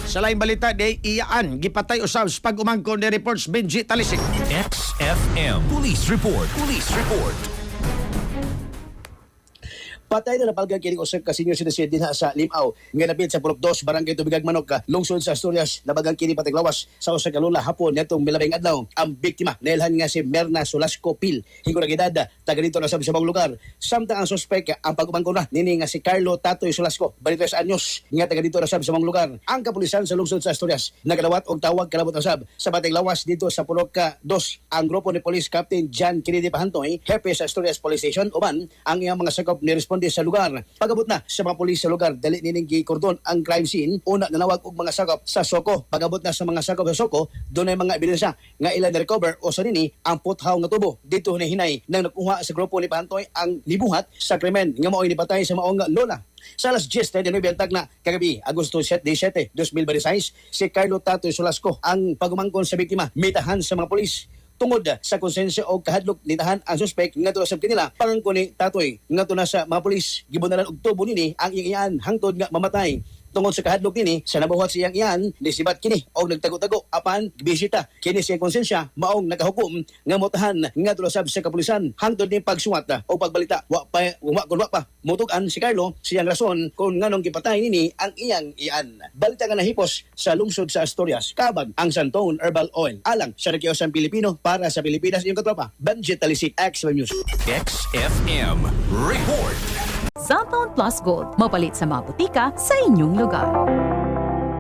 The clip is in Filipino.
Sa laing balita, di iyaan gipatay usab sa pag-umangkon ni reports Benji Talisik. XFM Police Report. Police Report. Patay na napalgan kini usab ka senior citizen dinha sa Limao nga napit sa Purok 2 barangay Tubigag Manok lungsod sa Asturias. Nabagang kini patiglawas sa usa ka lula hapon nitong milabing adlaw. Ang biktima nailhan nga si Merna Solasco Pil, hinggo ra edad, taga dito na sa ibang lugar. Samtang ang suspek ang pag-umangkon na nini nga si Carlo Tatoy Solasco, 23 anyos, nga taga dito na sa ibang lugar. Ang kapulisan sa lungsod sa Asturias nagadawat og tawag kalabot usab sa patiglawas dito sa Purok 2. Ang grupo ni Police Captain John Kennedy Pahantoy, hepe sa Asturias Police Station, uban ang iyang mga sakop ni sa lugar. Pagabot na sa mga pulis sa lugar, dali nining gikordon ang crime scene. Una nanawag og mga sakop sa Soko. Pagabot na sa mga sakop sa Soko, doon ay mga ebidensya nga ilan na-recover o sa nini ang puthaw nga tubo. Dito hinay nang nakuha sa grupo ni Pantoy ang libuhat sa krimen nga mao'y nipatay sa maong lola. Sa alas 10:39 biyantag na kagabi, Agosto 17, 2026, si Carlo Tatoy Solasco ang pagumangkon sa biktima, mitahan sa mga pulis. Tungod sa konsensya o kahadlok nitahan ang suspect ngadto sa kanila pangangko ni Tatoy ngadto na sa mga pulis gibunalan og tubo nini ang iyang hangtod nga mamatay. Tungod sa kahadlok nini sa nabuhat siyang iyan nisibat kini og nagtago-tago apan bisita kini siyang konsensya maong nagahukom nga motahan ngadto sa kapulisan hangtod ni pagsuwat o pagbalita wa pa mutugan si Carlo siyang rason kung nganong gipatay nini ang iyang iyan. Balita nga nahipos sa lungsod sa Asturias kabag ang Santone Herbal Oil alang sa regiosang Pilipino para sa Pilipinas iyong katropa. Benji Talisik, XFM News. XFM Report. Cellphone Plus Gold, mapalit sa mga butika sa inyong lugar.